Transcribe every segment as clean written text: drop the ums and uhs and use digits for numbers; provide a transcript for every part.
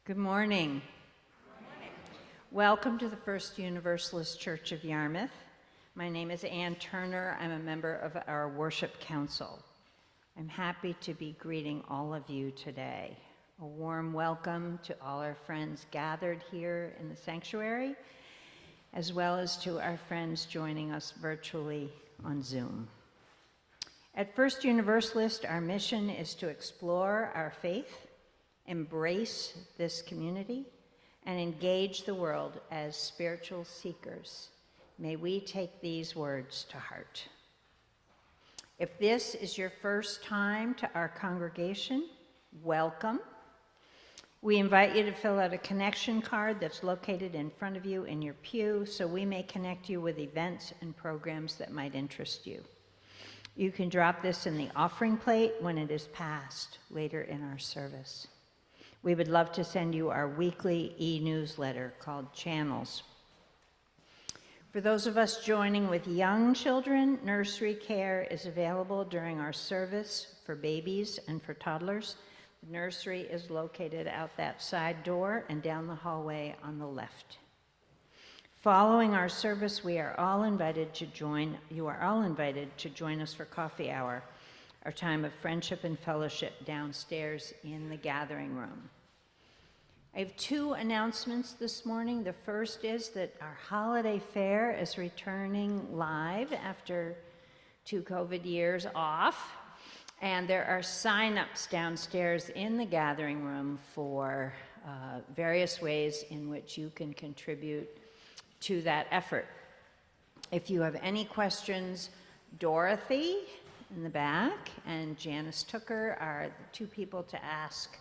Good morning. Welcome to the First Universalist Church of Yarmouth. My name is Ann Turner. I'm a member of our Worship Council. I'm happy to be greeting all of you today. A warm welcome to all our friends gathered here in the sanctuary, as well as to our friends joining us virtually on Zoom. At First Universalist, our mission is to explore our faith, embrace this community, and engage the world as spiritual seekers. May we take these words to heart. If this is your first time to our congregation, welcome. We invite you to fill out a connection card that's located in front of you in your pew so we may connect you with events and programs that might interest you. You can drop this in the offering plate when it is passed later in our service. We would love to send you our weekly e-newsletter called Channels. For those of us joining with young children, nursery care is available during our service for babies and for toddlers. The nursery is located out that side door and down the hallway on the left. Following our service, you are all invited to join us for coffee hour, our time of friendship and fellowship downstairs in the gathering room. I have two announcements this morning. The first is that our holiday fair is returning live after 2 COVID years off, and there are sign-ups downstairs in the gathering room for various ways in which you can contribute to that effort. If you have any questions, Dorothy in the back and Janice Tooker are the two people to ask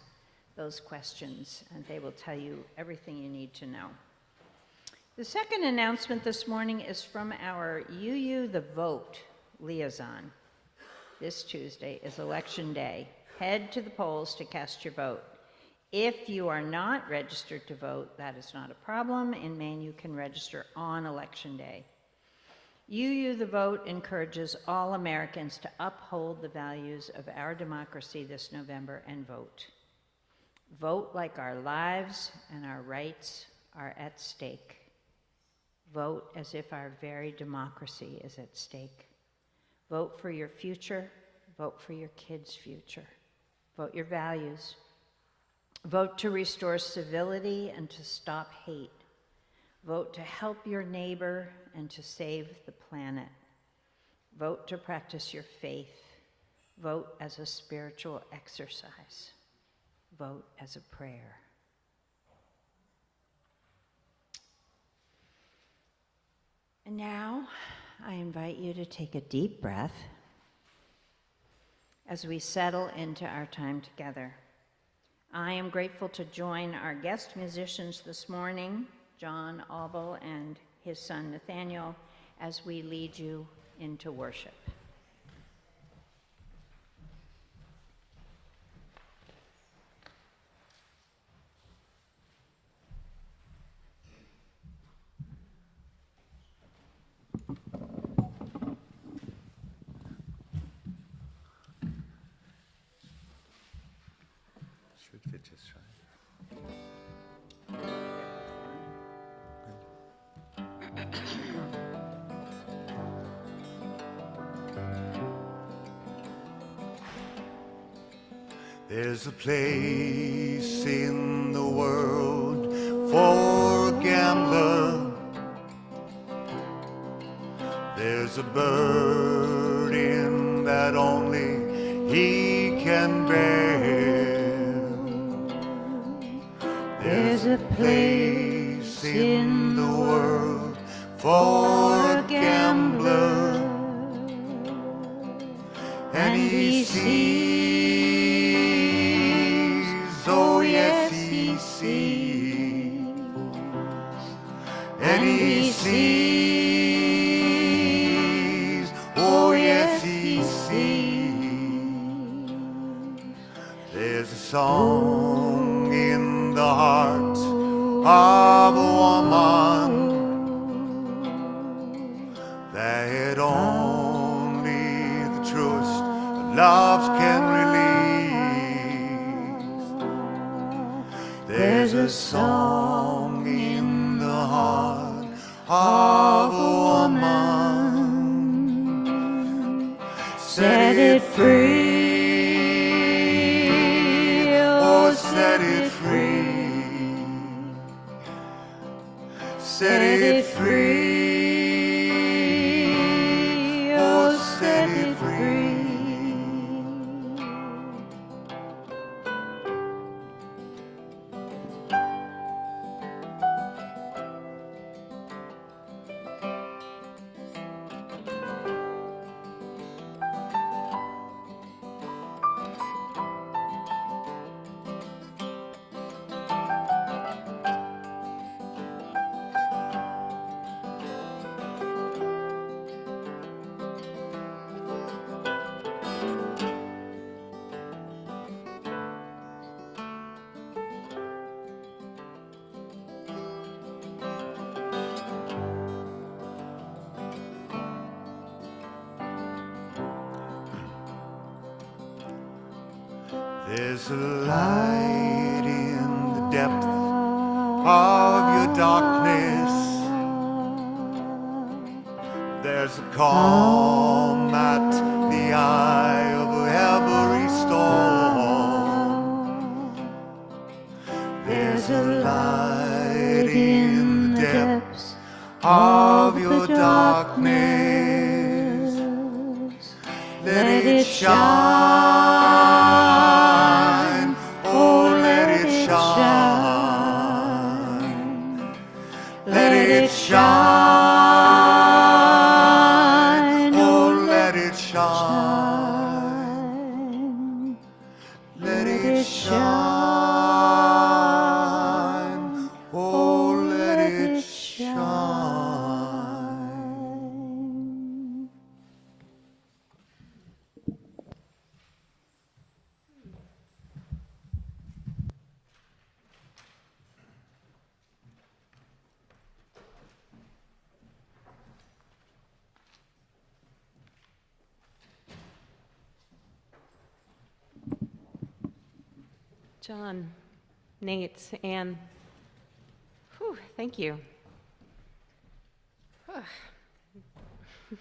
those questions, and they will tell you everything you need to know. The second announcement this morning is from our UU The Vote liaison. This Tuesday is Election Day. Head to the polls to cast your vote. If you are not registered to vote, that is not a problem. In Maine, you can register on Election Day. UU The Vote encourages all Americans to uphold the values of our democracy this November and vote. Vote like our lives and our rights are at stake. Vote as if our very democracy is at stake. Vote for your future. Vote for your kids' future. Vote your values. Vote to restore civility and to stop hate. Vote to help your neighbor and to save the planet. Vote to practice your faith. Vote as a spiritual exercise. Vote as a prayer. And now, I invite you to take a deep breath as we settle into our time together. I am grateful to join our guest musicians this morning, John Auble and his son Nathaniel, as we lead you into worship. Should fit just right. There's a place in the world for a gambler. There's a burden that only he can bear. There's a place in the world for a gambler, and he sees, oh yes he sees, and he sees, oh yes he sees. There's a song in the heart of a woman that only the truest love can release. There's a a song in the heart of a woman. Set it free, oh, set it free. Set it free, oh, set it free. There's a light in the depth of your darkness. There's a calm at the eye of every storm. There's a light in the depths of your darkness. Let it shine, oh, let it shine. Let it shine, oh, let it shine. Let it shine, oh, let it shine. John, Nate, Anne, whew, thank you.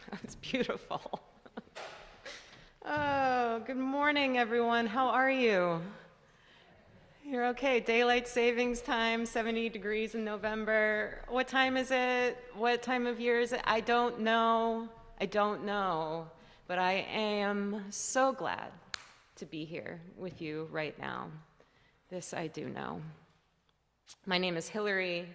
That's beautiful. Oh, good morning, everyone. How are you? You're okay. Daylight savings time, 70 degrees in November. What time is it? What time of year is it? I don't know. I don't know. But I am so glad to be here with you right now. This I do know. My name is Hillary.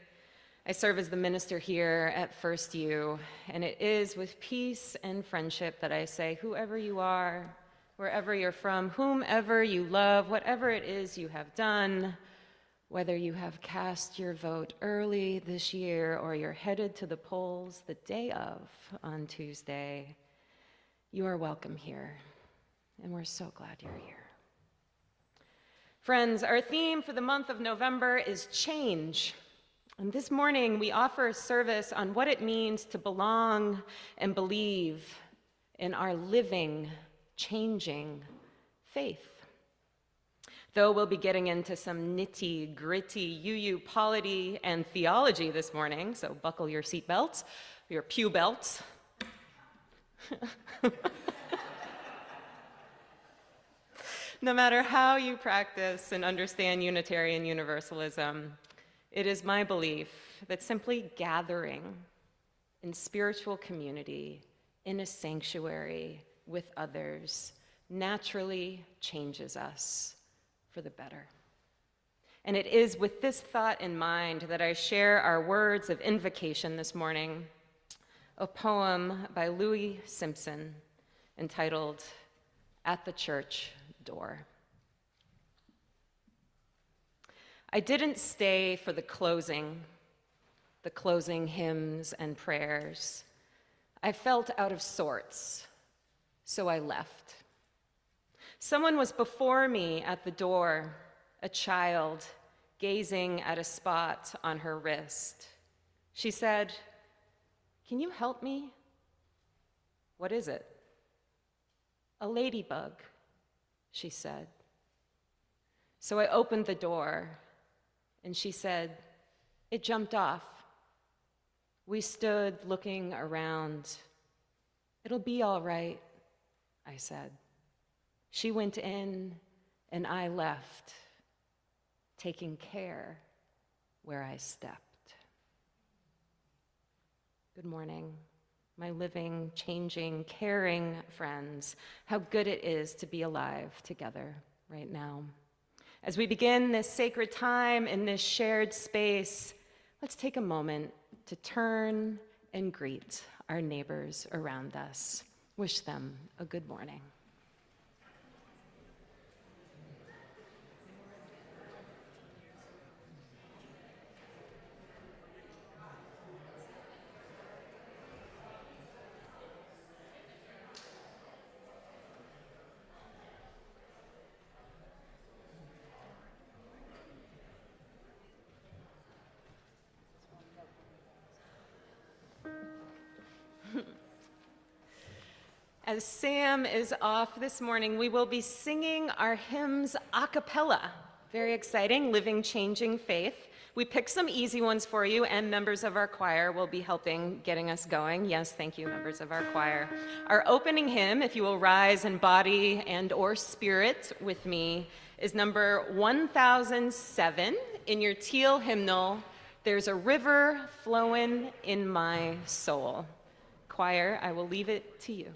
I serve as the minister here at First U, and it is with peace and friendship that I say, whoever you are, wherever you're from, whomever you love, whatever it is you have done, whether you have cast your vote early this year or you're headed to the polls the day of on Tuesday, you are welcome here, and we're so glad you're here. Friends, our theme for the month of November is change. And this morning, we offer a service on what it means to belong and believe in our living, changing faith. Though we'll be getting into some nitty-gritty UU polity and theology this morning, so buckle your seatbelts, your pew belts. No matter how you practice and understand Unitarian Universalism, it is my belief that simply gathering in spiritual community, in a sanctuary with others, naturally changes us for the better. And it is with this thought in mind that I share our words of invocation this morning, a poem by Louis Simpson entitled, "At the Church Door." I didn't stay for the closing hymns and prayers. I felt out of sorts, so I left. Someone was before me at the door, a child gazing at a spot on her wrist. She said, "Can you help me?" "What is it?" "A ladybug," she said. So I opened the door And she said, "It jumped off." We stood looking around. "It'll be all right," I said. She went in and I left, taking care where I stepped. Good morning, my living, changing, caring friends. How good it is to be alive together right now. As we begin this sacred time in this shared space, let's take a moment to turn and greet our neighbors around us. Wish them a good morning. As Sam is off this morning, we will be singing our hymns a cappella. Very exciting, living, changing faith. We picked some easy ones for you, and members of our choir will be helping getting us going. Yes, thank you, members of our choir. Our opening hymn, if you will rise in body and or spirit with me, is number 1007 in your teal hymnal, "There's a River Flowing in My Soul." Choir, I will leave it to you.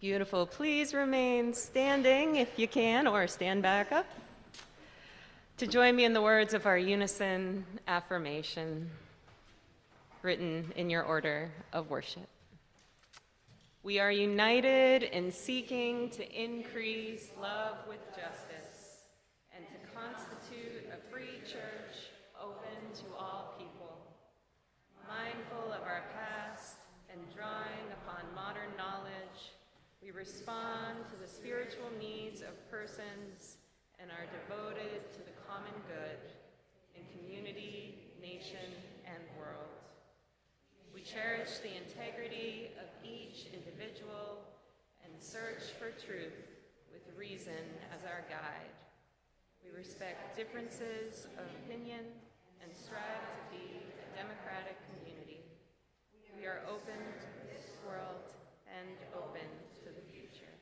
Beautiful. Please remain standing if you can, or stand back up to join me in the words of our unison affirmation written in your order of worship. We are united in seeking to increase love with justice and to constitute a free church open to all people, mindful of our past and drawing upon modern knowledge. We respond to the spiritual needs of persons and are devoted to the common good in community, nation, and world. We cherish the integrity of each individual and search for truth with reason as our guide. We respect differences of opinion and strive to be a democratic community. We are open to this world and open to the future.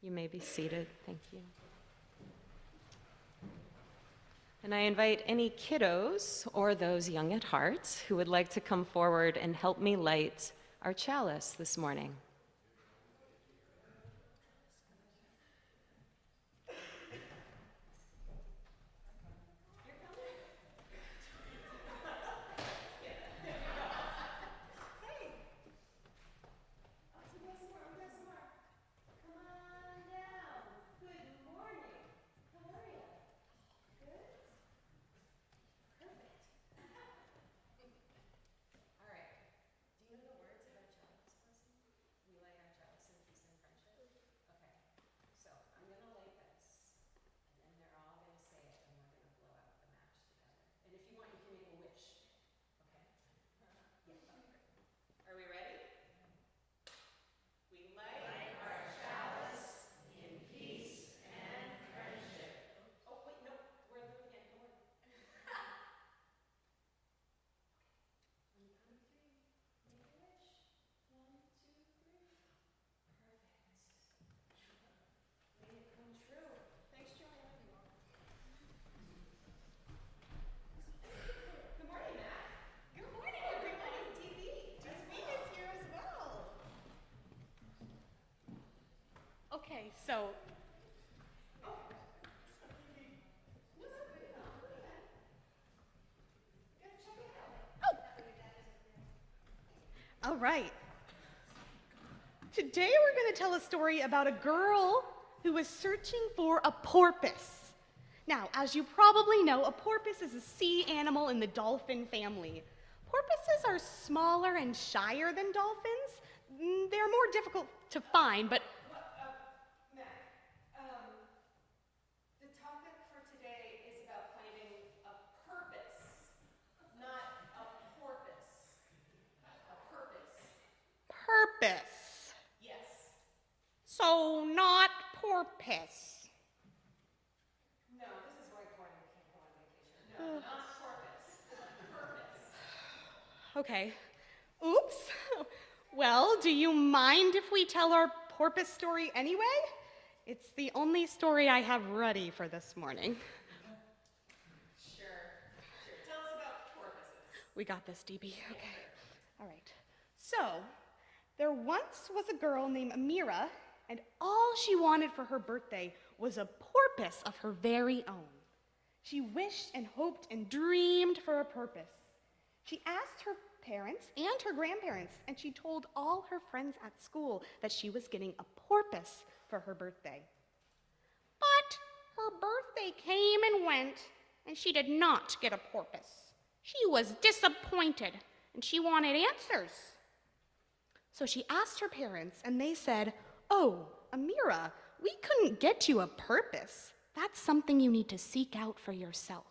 You may be seated. Thank you. And I invite any kiddos or those young at heart who would like to come forward and help me light our chalice this morning. right. Today we're going to tell a story about a girl who was searching for a porpoise. Now, as you probably know, a porpoise is a sea animal in the dolphin family. Porpoises are smaller and shyer than dolphins. They're more difficult to find, but... The topic for today is about finding a purpose, not a porpoise. A purpose. Purpose. Yes. So, not porpoise. No, this is why Gordon can't go on vacation. No, not porpoise. Purpose. Okay. Oops. Well, do you mind if we tell our porpoise story anyway? It's the only story I have ready for this morning. Sure. Tell us about porpoises. We got this, DB. Okay. All right. So, there once was a girl named Amira, and all she wanted for her birthday was a porpoise of her very own. She wished and hoped and dreamed for a porpoise. She asked her parents and her grandparents, and she told all her friends at school that she was getting a porpoise for her birthday. But her birthday came and went, and she did not get a porpoise. She was disappointed, and she wanted answers. So she asked her parents, and they said, "Oh, Amira, we couldn't get you a porpoise. That's something you need to seek out for yourself."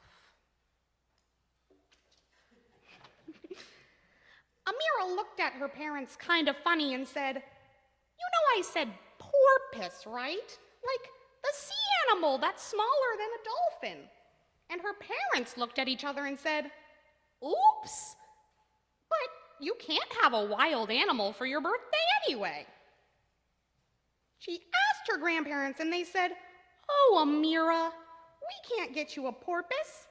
Amira looked at her parents kind of funny and said, "You know I said porpoise, right? Like the sea animal that's smaller than a dolphin." And her parents looked at each other and said, "Oops, but you can't have a wild animal for your birthday anyway." She asked her grandparents and they said, "Oh, Amira, we can't get you a porpoise.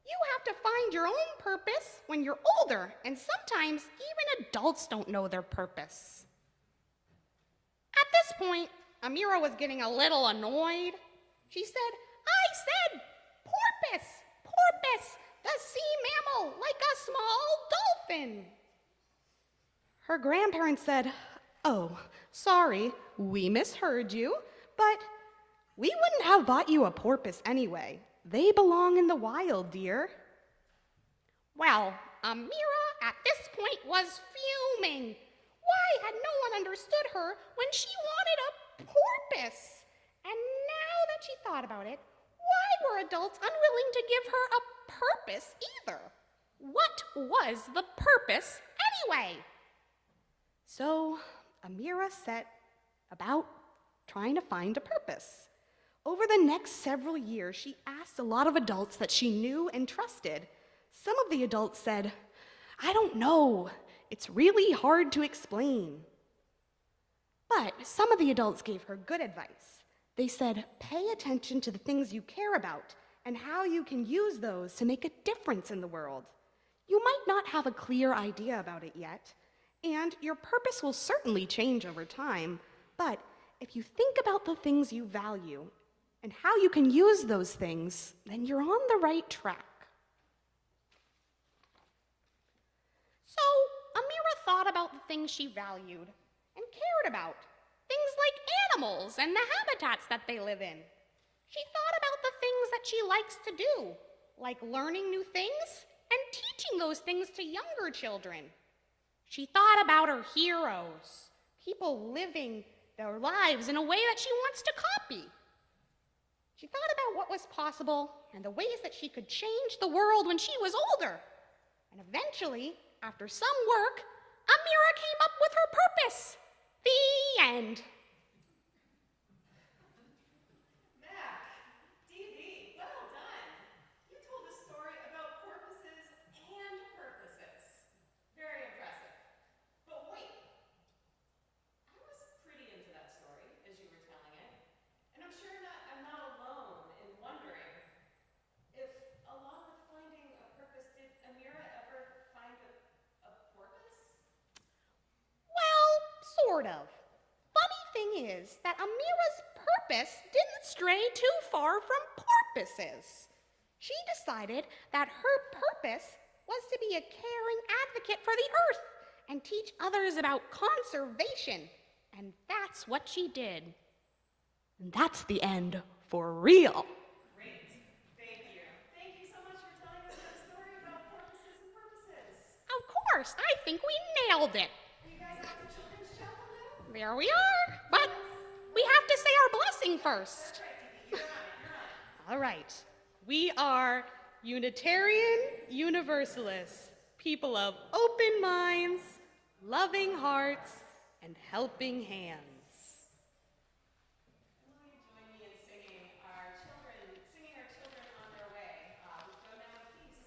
You have to find your own purpose when you're older, and sometimes even adults don't know their purpose." At this point, Amira was getting a little annoyed. She said, "I said porpoise, porpoise, the sea mammal, like a small dolphin." Her grandparents said, "Oh, sorry, we misheard you, but we wouldn't have bought you a porpoise anyway. They belong in the wild, dear." Well, Amira at this point was fuming. Why had no one understood her when she wanted a porpoise? And now that she thought about it, why were adults unwilling to give her a purpose either? What was the purpose anyway? So Amira set about trying to find a purpose. Over the next several years, she asked a lot of adults that she knew and trusted. Some of the adults said, "I don't know. It's really hard to explain." But some of the adults gave her good advice. They said, "Pay attention to the things you care about and how you can use those to make a difference in the world. You might not have a clear idea about it yet, and your purpose will certainly change over time, but if you think about the things you value and how you can use those things, then you're on the right track." So Amira thought about the things she valued and cared about, things like animals and the habitats that they live in. She thought about the things that she likes to do, like learning new things and teaching those things to younger children. She thought about her heroes, people living their lives in a way that she wants to copy. She thought about what was possible and the ways that she could change the world when she was older. And eventually, after some work, Amira came up with her purpose. The end. Mac, DB, well done. You told a story about porpoises and purposes. Very impressive. But wait, I was pretty into that story as you were telling it. And I'm sure I'm not alone in wondering if along with finding a purpose, did Amira ever find a porpoise? Well, sort of. Funny thing is that Amira's purpose didn't stray too far from porpoises. She decided that her purpose was to be a caring advocate for the earth and teach others about conservation. And that's what she did. And that's the end for real. Great. Thank you. Thank you so much for telling us that story about porpoises and purposes. Of course, I think we nailed it. You guys got the children's chapel now? There we are. But we have to say our blessing first. All right. We are Unitarian Universalists, people of open minds, loving hearts, and helping hands. Will you join me in singing our children on their way? We go now in peace.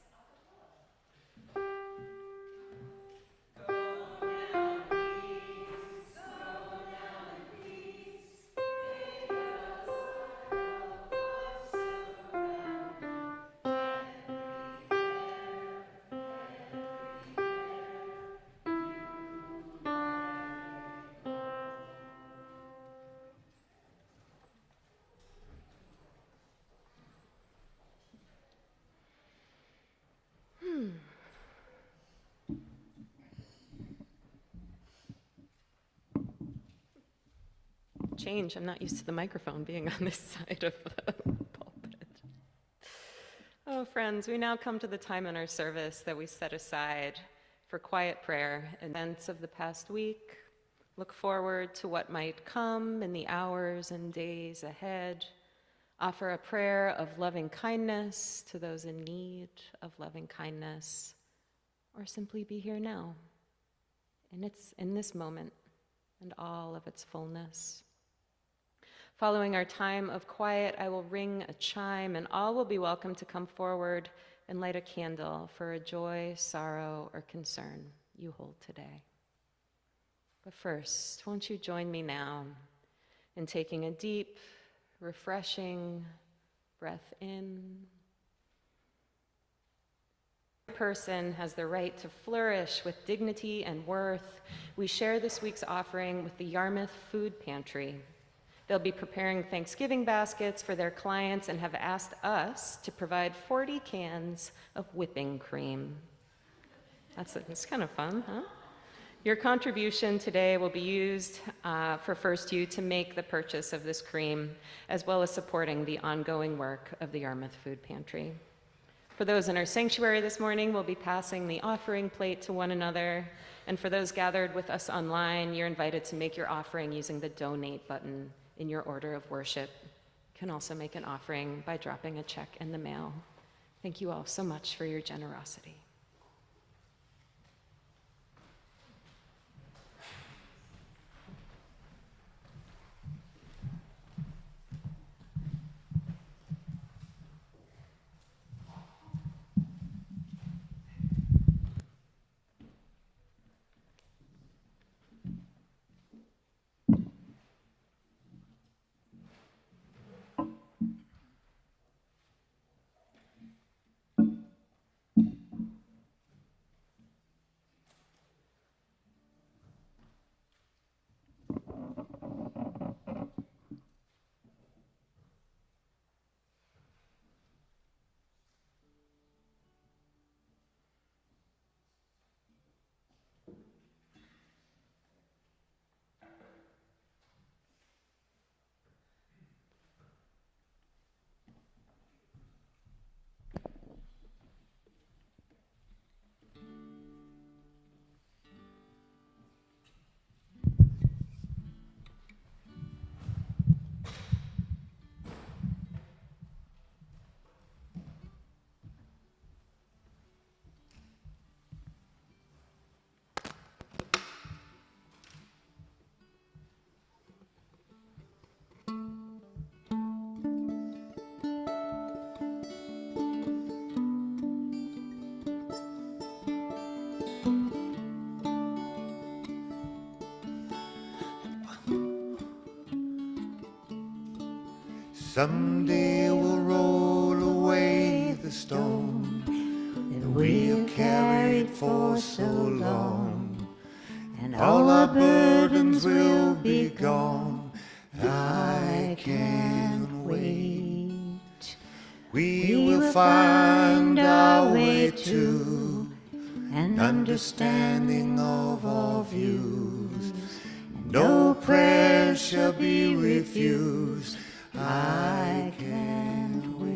Change. I'm not used to the microphone being on this side of the pulpit. Oh, friends, we now come to the time in our service that we set aside for quiet prayer and events of the past week. Look forward to what might come in the hours and days ahead. Offer a prayer of loving kindness to those in need of loving kindness, or simply be here now, and it's in this moment and all of its fullness. Following our time of quiet, I will ring a chime, and all will be welcome to come forward and light a candle for a joy, sorrow, or concern you hold today. But first, won't you join me now in taking a deep, refreshing breath in. Every person has the right to flourish with dignity and worth. We share this week's offering with the Yarmouth Food Pantry. They'll be preparing Thanksgiving baskets for their clients and have asked us to provide 40 cans of whipping cream. That's kind of fun, huh? Your contribution today will be used for First U to make the purchase of this cream, as well as supporting the ongoing work of the Yarmouth Food Pantry. For those in our sanctuary this morning, we'll be passing the offering plate to one another. And for those gathered with us online, you're invited to make your offering using the donate button in your order of worship. You can also make an offering by dropping a check in the mail. Thank you all so much for your generosity. Someday we'll roll away the stone that we have carried for so long, and all our burdens will be gone. I can't wait. We will find our way to and understanding of all views. No prayer shall be refused. I can't wait.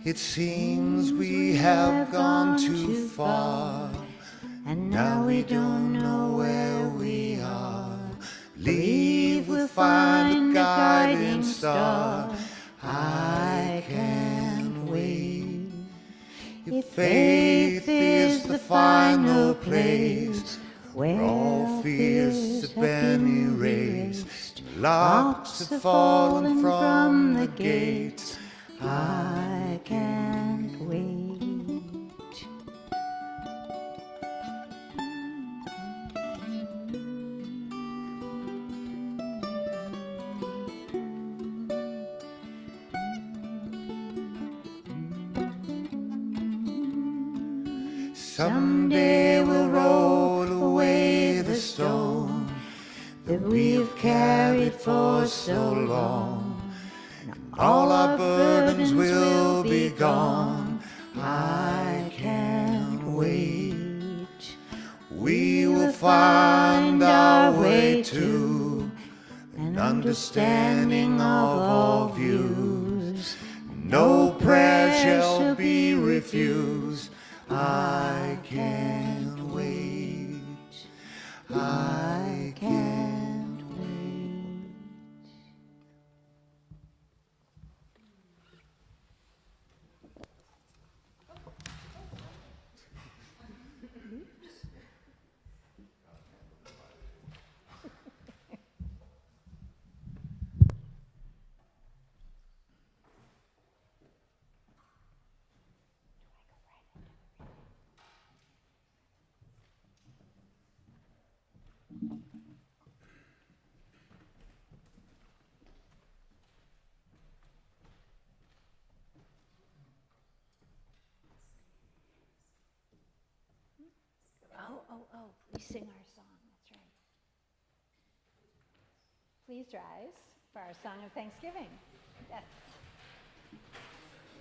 It seems we have gone too far, and now we don't know where we are. Believe we'll find a guiding star. I can't wait. If faith is the final place where all fears have been erased, locks have fallen from the gates, I can't wait. Someday we'll roll away the stone that we've carried for so long. All our burdens will be gone. I can't wait. We will find our way to an understanding of all views. No prayer shall be refused. I can't wait. I can't wait. Oh, we sing our song, that's right. Please rise for our song of thanksgiving. Yes.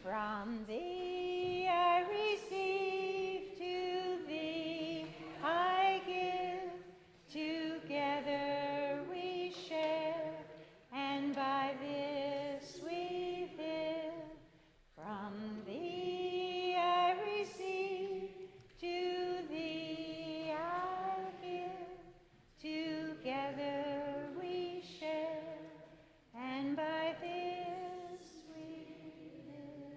From thee I receive, to thee I give, together we share, and by this we live. From thee I receive, to thee I give, together we share, and by this we live.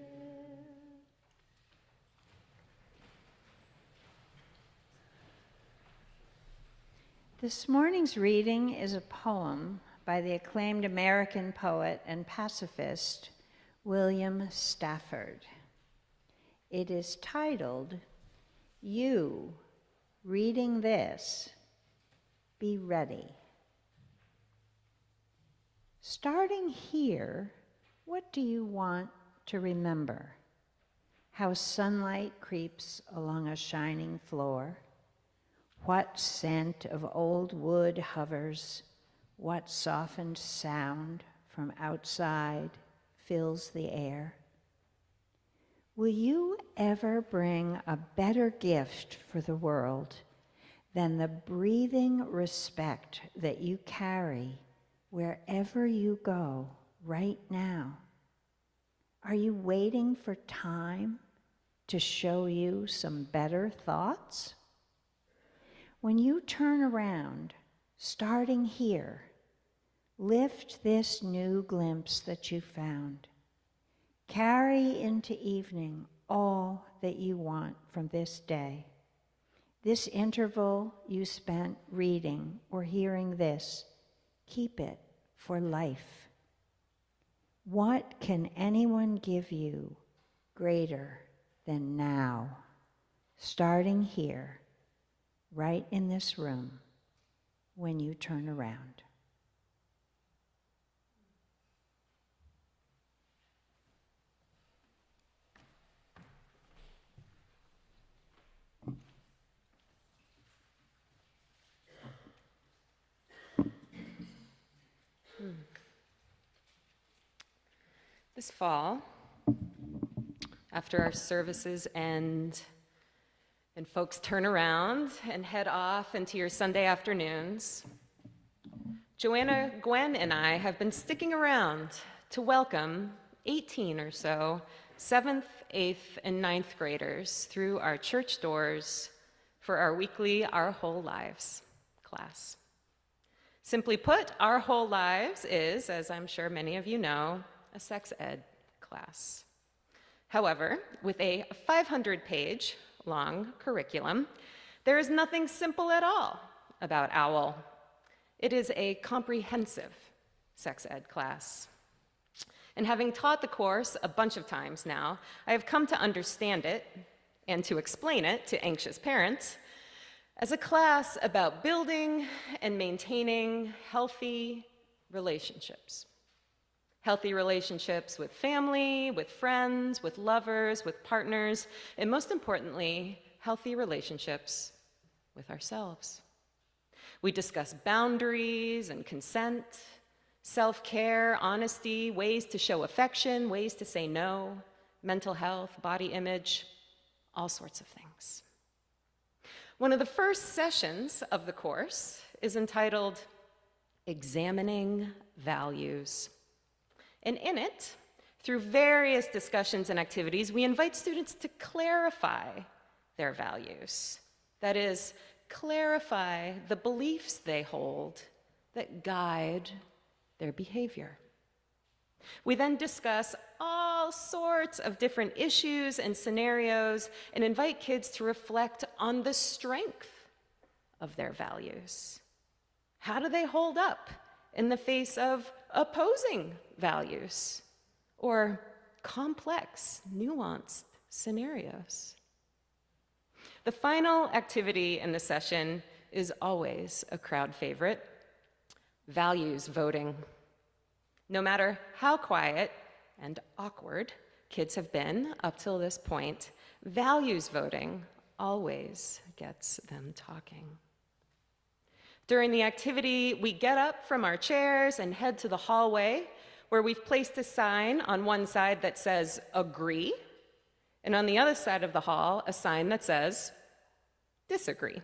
This morning's reading is a poem by the acclaimed American poet and pacifist William Stafford. It is titled, "You, reading this, be ready." Starting here, what do you want to remember? How sunlight creeps along a shining floor? What scent of old wood hovers? What softened sound from outside fills the air? Will you ever bring a better gift for the world than the breathing respect that you carry wherever you go right now? Are you waiting for time to show you some better thoughts? When you turn around, starting here, lift this new glimpse that you found. Carry into evening all that you want from this day. This interval you spent reading or hearing this, keep it for life. What can anyone give you greater than now? Starting here, right in this room, when you turn around. This fall, after our services end and folks turn around and head off into your Sunday afternoons, Joanna, Gwen, and I have been sticking around to welcome 18 or so 7th, 8th, and 9th graders through our church doors for our weekly Our Whole Lives class. Simply put, Our Whole Lives is, as I'm sure many of you know, a sex ed class. However, with a 500-page long curriculum, there is nothing simple at all about OWL. It is a comprehensive sex ed class. And having taught the course a bunch of times now, I have come to understand it and to explain it to anxious parents as a class about building and maintaining healthy relationships. Healthy relationships with family, with friends, with lovers, with partners, and most importantly, healthy relationships with ourselves. We discuss boundaries and consent, self-care, honesty, ways to show affection, ways to say no, mental health, body image, all sorts of things. One of the first sessions of the course is entitled Examining Values. And in it, through various discussions and activities, we invite students to clarify their values. That is, clarify the beliefs they hold that guide their behavior. We then discuss all sorts of different issues and scenarios and invite kids to reflect on the strength of their values. How do they hold up in the face of opposing values or complex, nuanced scenarios? The final activity in the session is always a crowd favorite: values voting. No matter how quiet and awkward kids have been up till this point, values voting always gets them talking. During the activity, we get up from our chairs and head to the hallway, where we've placed a sign on one side that says agree, and on the other side of the hall, a sign that says disagree.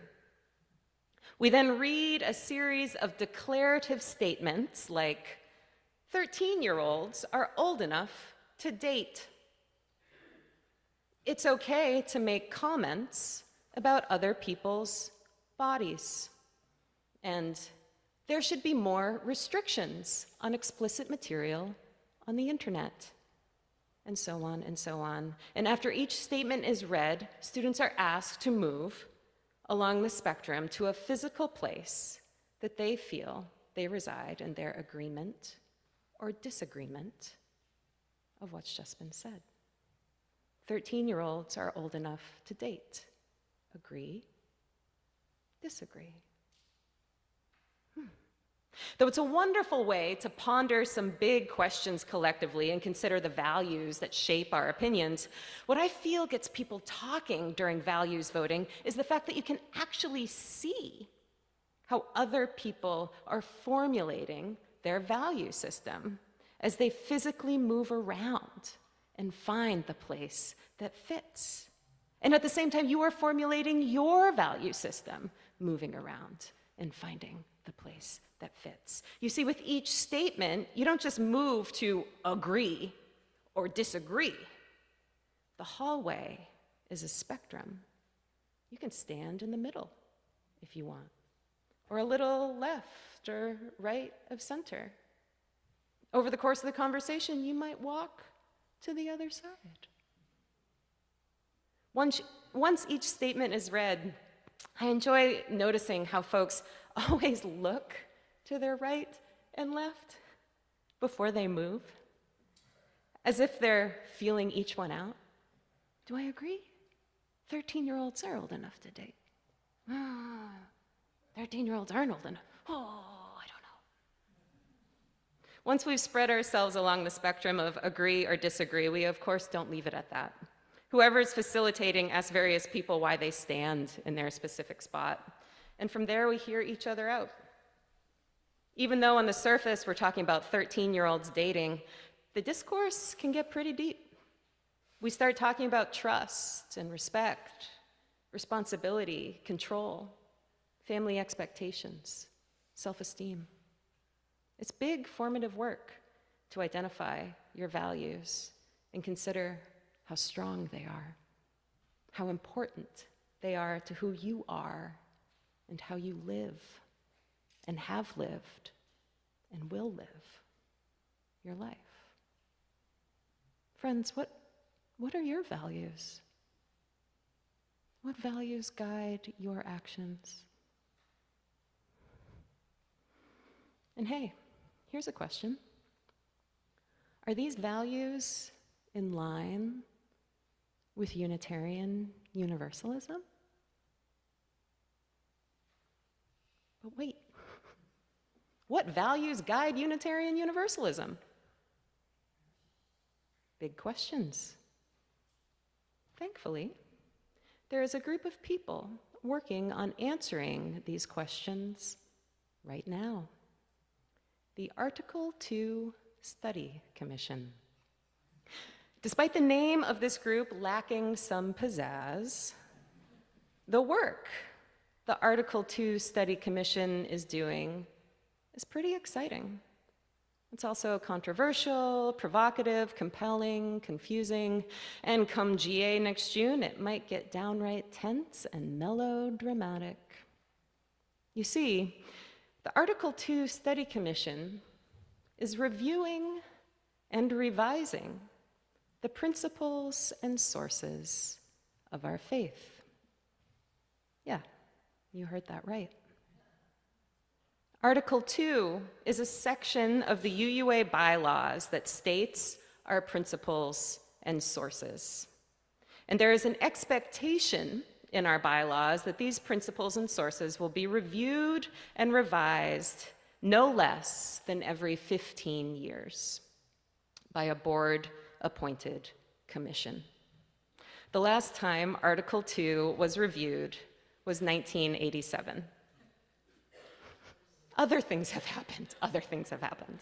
We then read a series of declarative statements like, 13-year-olds are old enough to date. It's okay to make comments about other people's bodies. And there should be more restrictions on explicit material on the internet. And so on and so on. And after each statement is read, students are asked to move along the spectrum to a physical place that they feel they reside in their agreement or disagreement of what's just been said. 13-year-olds are old enough to date. Agree, disagree. Though it's a wonderful way to ponder some big questions collectively and consider the values that shape our opinions, what I feel gets people talking during values voting is the fact that you can actually see how other people are formulating their value system as they physically move around and find the place that fits. And at the same time, you are formulating your value system, moving around and finding the place that fits. You see, with each statement, you don't just move to agree or disagree. The hallway is a spectrum. You can stand in the middle if you want, or a little left or right of center. Over the course of the conversation, you might walk to the other side. Once each statement is read, I enjoy noticing how folks always look to their right and left before they move, as if they're feeling each one out. Do I agree? 13-year-olds are old enough to date. 13-year-olds aren't old enough. Oh, I don't know. Once we've spread ourselves along the spectrum of agree or disagree, we of course don't leave it at that. Whoever is facilitating asks various people why they stand in their specific spot. And from there, we hear each other out. Even though on the surface we're talking about 13-year-olds dating, the discourse can get pretty deep. We start talking about trust and respect, responsibility, control, family expectations, self-esteem. It's big, formative work to identify your values and consider how strong they are, how important they are to who you are and how you live and have lived and will live your life. Friends, what are your values? What values guide your actions? And hey, here's a question. Are these values in line with Unitarian Universalism? But wait, what values guide Unitarian Universalism? Big questions. Thankfully, there is a group of people working on answering these questions right now. The Article 2 Study Commission. Despite the name of this group lacking some pizzazz, the work the Article 2 Study Commission is doing is pretty exciting. It's also controversial, provocative, compelling, confusing, and come GA next June, it might get downright tense and melodramatic. You see, the Article 2 Study Commission is reviewing and revising the principles and sources of our faith. Yeah, you heard that right. Article 2 is a section of the UUA bylaws that states our principles and sources. And there is an expectation in our bylaws that these principles and sources will be reviewed and revised no less than every 15 years by a board-appointed commission. The last time Article 2 was reviewed was 1987. Other things have happened. Other things have happened.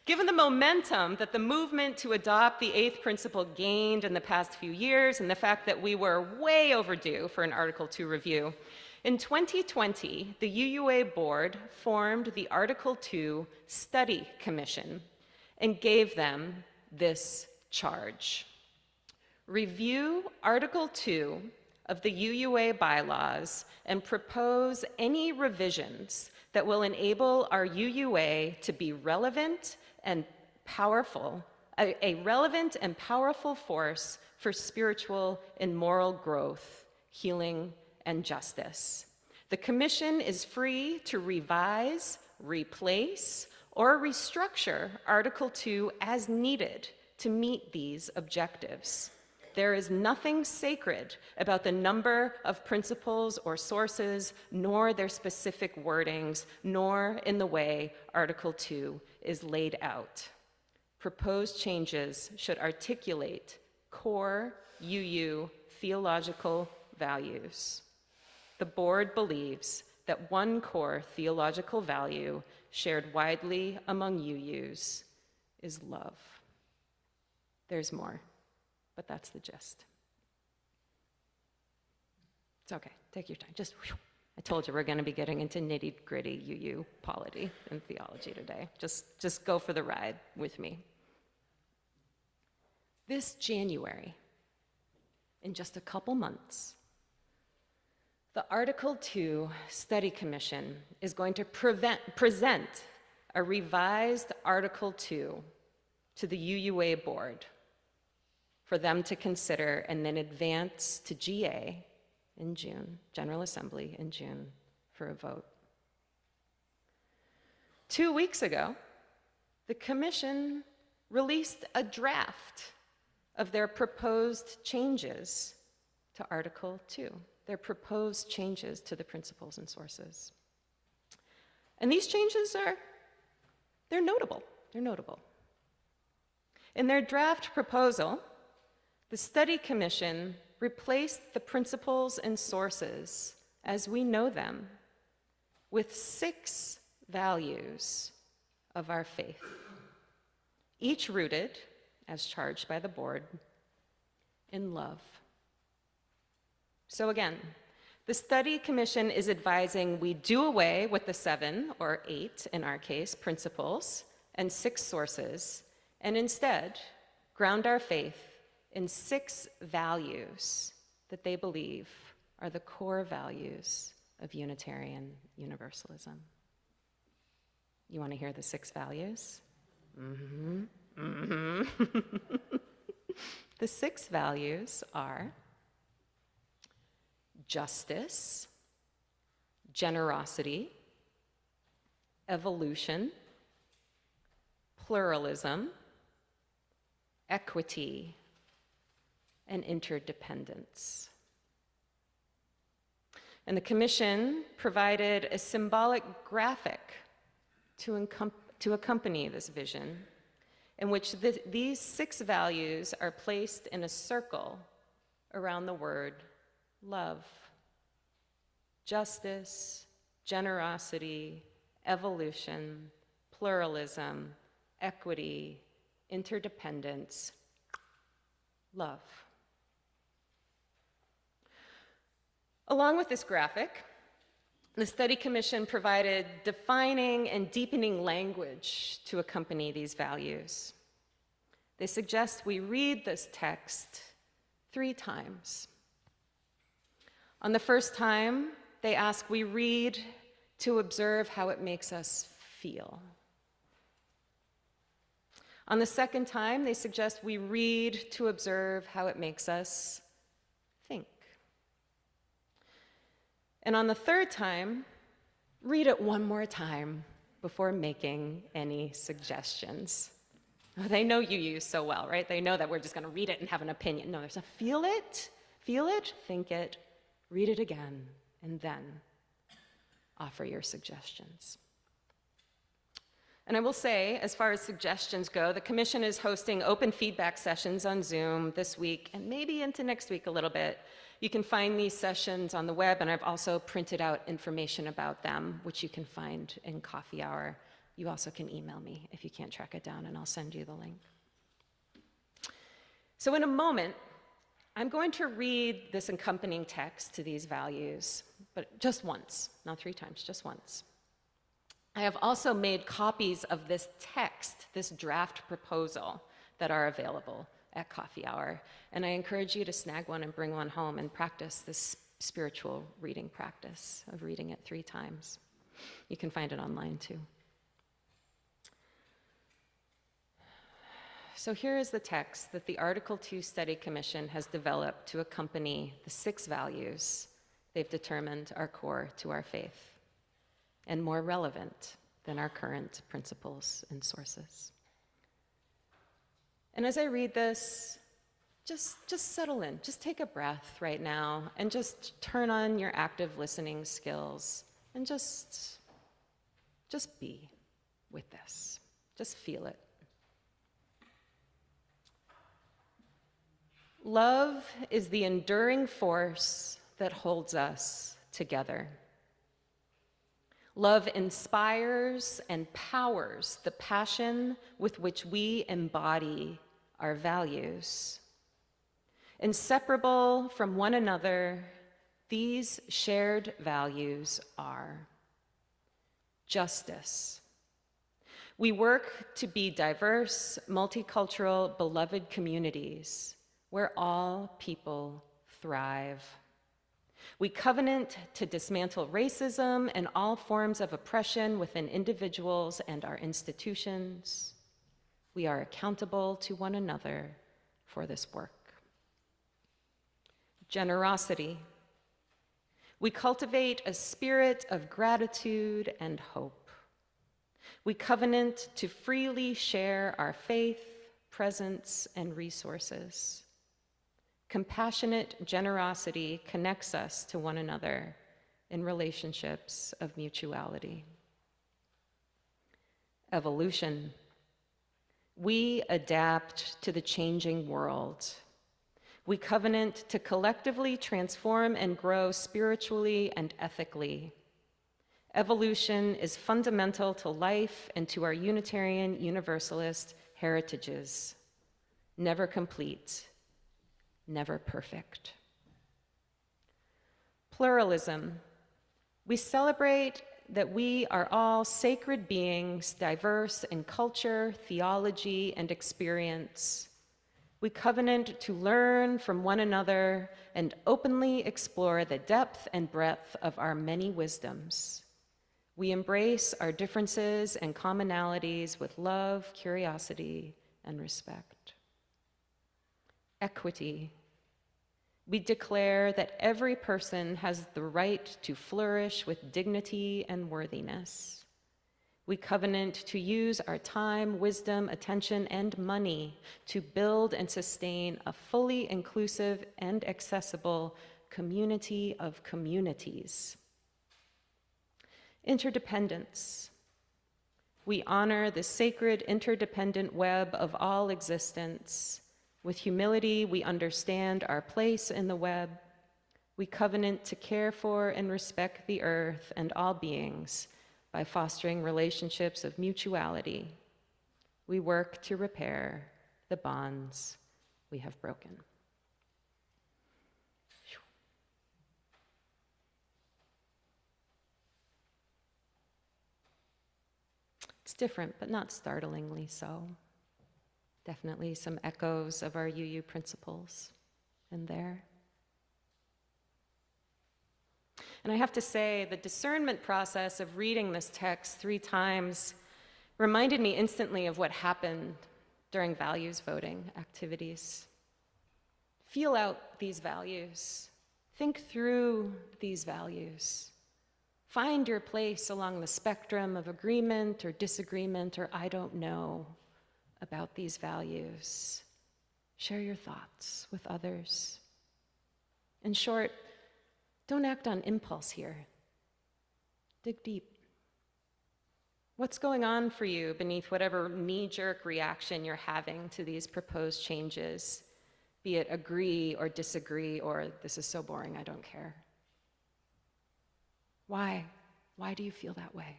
Given the momentum that the movement to adopt the eighth principle gained in the past few years and the fact that we were way overdue for an Article 2 review, in 2020, the UUA board formed the Article 2 Study Commission and gave them this charge. Review Article 2 of the UUA bylaws and propose any revisions that will enable our UUA to be relevant and powerful, a relevant and powerful force for spiritual and moral growth, healing, and justice. The Commission is free to revise, replace, or restructure Article 2 as needed to meet these objectives. There is nothing sacred about the number of principles or sources, nor their specific wordings, nor in the way Article 2 is laid out. Proposed changes should articulate core UU theological values. The board believes that one core theological value shared widely among UUs is love. There's more. But that's the gist. It's okay, take your time. Just, whew. I told you we're going to be getting into nitty-gritty UU polity and theology today. Just go for the ride with me. This January, in just a couple months, the Article 2 Study Commission is going to present a revised Article 2 to the UUA board for them to consider and then advance to GA in June, General Assembly in June, for a vote. 2 weeks ago, the Commission released a draft of their proposed changes to Article 2, their proposed changes to the principles and sources. And these changes they're notable. They're notable. In their draft proposal, the Study Commission replaced the principles and sources as we know them with 6 values of our faith. each rooted, as charged by the board, in love. So again, the study commission is advising we do away with the 7, or 8 in our case, principles and 6 sources, and instead ground our faith in 6 values that they believe are the core values of Unitarian Universalism. You want to hear the 6 values? The 6 values are justice, generosity, evolution, pluralism, equity, and interdependence. And the commission provided a symbolic graphic to accompany this vision, in which these 6 values are placed in a circle around the word love. Justice, generosity, evolution, pluralism, equity, interdependence, love. Along with this graphic, the study commission provided defining and deepening language to accompany these values. They suggest we read this text 3 times. On the first time, they ask we read to observe how it makes us feel. On the second time, they suggest we read to observe how it makes us think. And on the third time, read it one more time before making any suggestions. They know you so well, right? They know that we're just going to read it and have an opinion. No, there's a feel it, think it, read it again, and then offer your suggestions. And I will say, as far as suggestions go, the commission is hosting open feedback sessions on Zoom this week and maybe into next week a little bit. You can find these sessions on the web, and I've also printed out information about them, which you can find in Coffee Hour. You also can email me if you can't track it down, and I'll send you the link. So in a moment, I'm going to read this accompanying text to these values, but just once, not 3 times, just once. I have also made copies of this text, this draft proposal, that are available at Coffee Hour, and I encourage you to snag one and bring one home and practice this spiritual reading practice of reading it 3 times. You can find it online too. So here is the text that the Article 2 Study Commission has developed to accompany the 6 values they've determined are core to our faith and more relevant than our current principles and sources. And as I read this, just settle in, just take a breath right now and just turn on your active listening skills and just be with this. Just feel it. Love is the enduring force that holds us together. Love inspires and powers the passion with which we embody our values. Inseparable from one another, these shared values are justice. We work to be diverse, multicultural, beloved communities where all people thrive. We covenant to dismantle racism and all forms of oppression within individuals and our institutions. We are accountable to one another for this work. Generosity. We cultivate a spirit of gratitude and hope. We covenant to freely share our faith, presence, and resources. Compassionate generosity connects us to one another in relationships of mutuality. Evolution. We adapt to the changing world. We covenant to collectively transform and grow spiritually and ethically. Evolution is fundamental to life and to our Unitarian Universalist heritages, never complete, never perfect. Pluralism. We celebrate that we are all sacred beings, diverse in culture, theology, and experience. We covenant to learn from one another and openly explore the depth and breadth of our many wisdoms. We embrace our differences and commonalities with love, curiosity, and respect. Equity. We declare that every person has the right to flourish with dignity and worthiness. We covenant to use our time, wisdom, attention, and money to build and sustain a fully inclusive and accessible community of communities. Interdependence. We honor the sacred interdependent web of all existence. With humility, we understand our place in the web. We covenant to care for and respect the earth and all beings by fostering relationships of mutuality. We work to repair the bonds we have broken. It's different, but not startlingly so. Definitely some echoes of our UU principles in there. And I have to say, the discernment process of reading this text 3 times reminded me instantly of what happened during values voting activities. Feel out these values. Think through these values. Find your place along the spectrum of agreement or disagreement or I don't know about these values. Share your thoughts with others. In short, don't act on impulse here. Dig deep. What's going on for you beneath whatever knee-jerk reaction you're having to these proposed changes, be it agree or disagree or this is so boring, I don't care? Why? Why do you feel that way?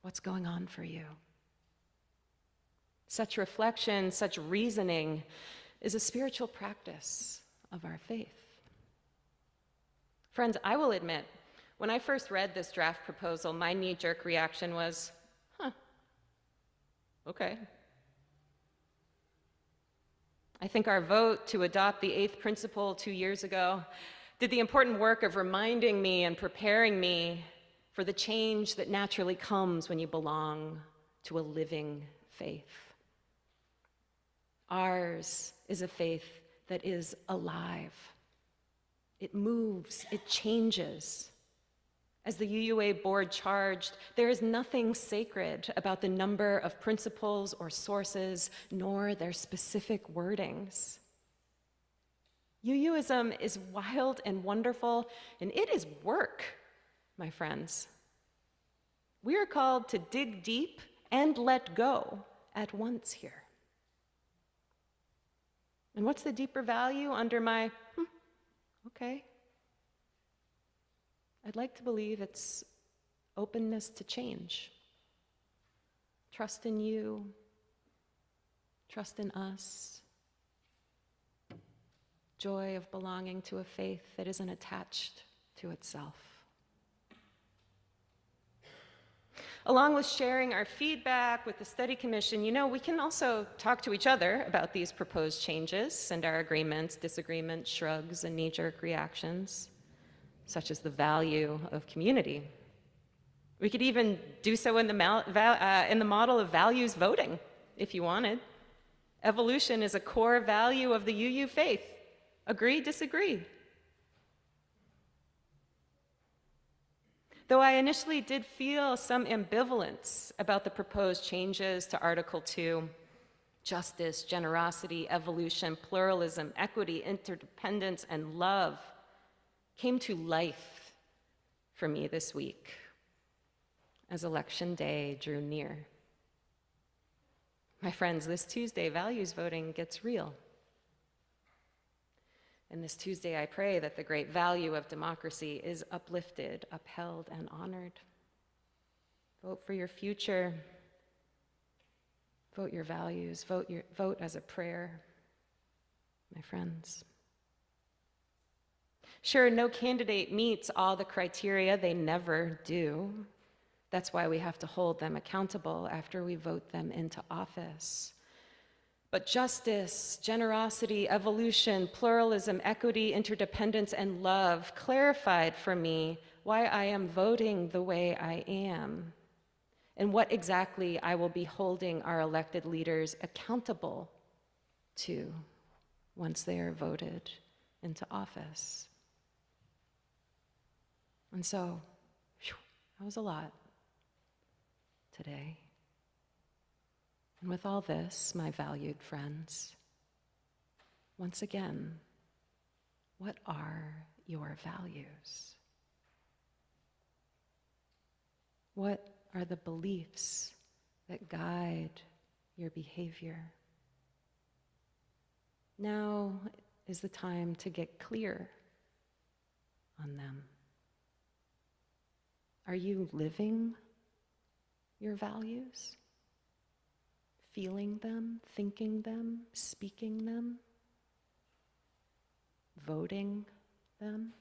What's going on for you? Such reflection, such reasoning is a spiritual practice of our faith. Friends, I will admit, when I first read this draft proposal, my knee-jerk reaction was, okay. I think our vote to adopt the 8th principle 2 years ago did the important work of reminding me and preparing me for the change that naturally comes when you belong to a living faith. Ours is a faith that is alive. It moves, it changes. As the UUA board charged, there is nothing sacred about the number of principles or sources, nor their specific wordings. UUism is wild and wonderful, and it is work, my friends. We are called to dig deep and let go at once here. And what's the deeper value under my, okay? I'd like to believe it's openness to change. Trust in you, trust in us, joy of belonging to a faith that isn't attached to itself. Along with sharing our feedback with the study commission, we can also talk to each other about these proposed changes and our agreements, disagreements, shrugs, and knee-jerk reactions, such as the value of community. We could even do so in the model of values voting, if you wanted. Evolution is a core value of the UU faith. Agree, disagree. Though I initially did feel some ambivalence about the proposed changes to Article 2, justice, generosity, evolution, pluralism, equity, interdependence, and love came to life for me this week as Election Day drew near. My friends, this Tuesday, values voting gets real. And this Tuesday, I pray that the great value of democracy is uplifted, upheld, and honored. Vote for your future. Vote your values. Vote as a prayer, my friends. Sure, no candidate meets all the criteria. They never do. That's why we have to hold them accountable after we vote them into office. But justice, generosity, evolution, pluralism, equity, interdependence, and love clarified for me why I am voting the way I am, and what exactly I will be holding our elected leaders accountable to once they are voted into office. And so, that was a lot today. And with all this, my valued friends, once again, what are your values? What are the beliefs that guide your behavior? Now is the time to get clear on them. Are you living your values? Feeling them, thinking them, speaking them, voting them?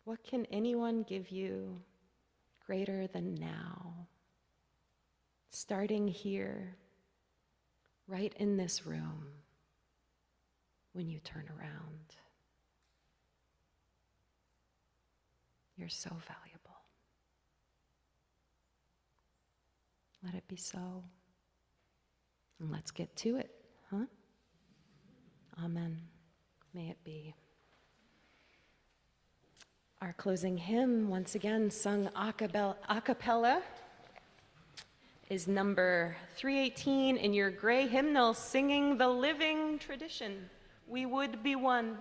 What can anyone give you greater than now? Starting here, right in this room, when you turn around. You're so valuable. Let it be so. And let's get to it, huh? Amen. May it be. Our closing hymn, once again sung a cappella, is number 318 in your gray hymnal, Singing the Living Tradition. We would be one.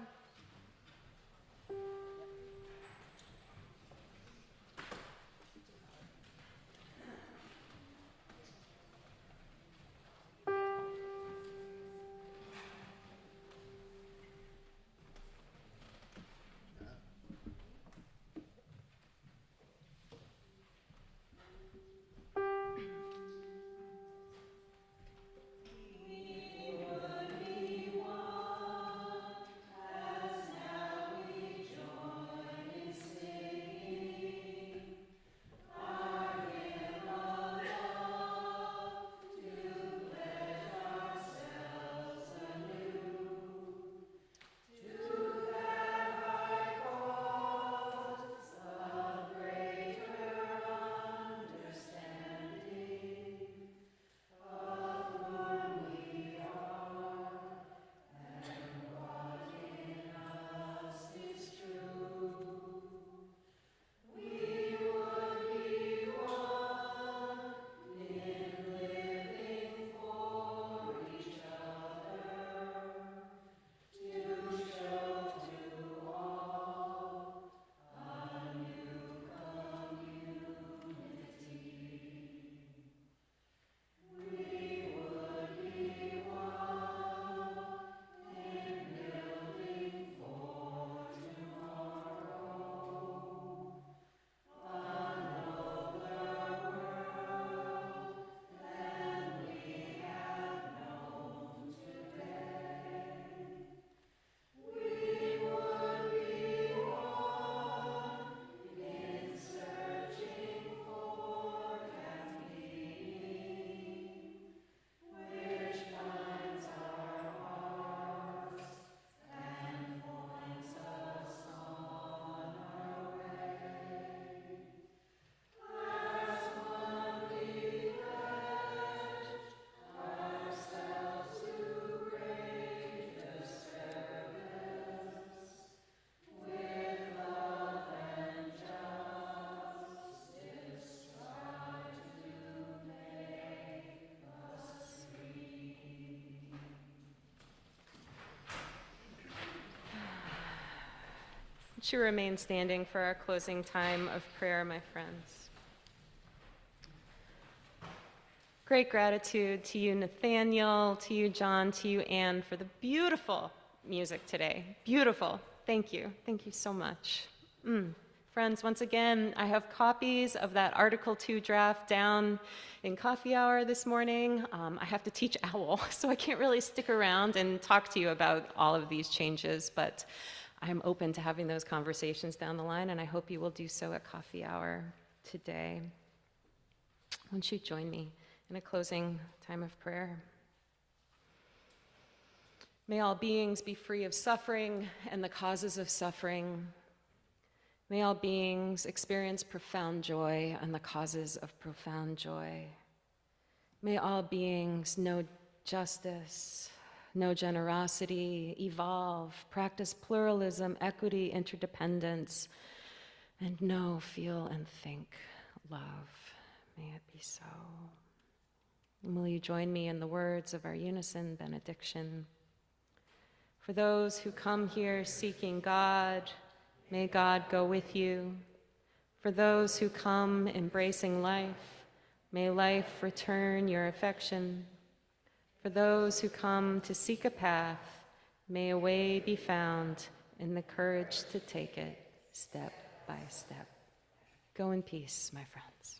Would you remain standing for our closing time of prayer, my friends? Great gratitude to you, Nathaniel, to you, John, to you, Anne, for the beautiful music today. Beautiful. Thank you. Thank you so much. Friends, once again, I have copies of that Article 2 draft down in coffee hour this morning. I have to teach OWL, so I can't really stick around and talk to you about all of these changes, but I'm open to having those conversations down the line, and I hope you will do so at coffee hour today. Won't you join me in a closing time of prayer? May all beings be free of suffering and the causes of suffering. May all beings experience profound joy and the causes of profound joy. May all beings know justice, know generosity, evolve, practice pluralism, equity, interdependence, and know, feel, and think love. May it be so. And will you join me in the words of our unison benediction? For those who come here seeking God, may God go with you. For those who come embracing life, may life return your affection. For those who come to seek a path, may a way be found in the courage to take it step by step. Go in peace, my friends.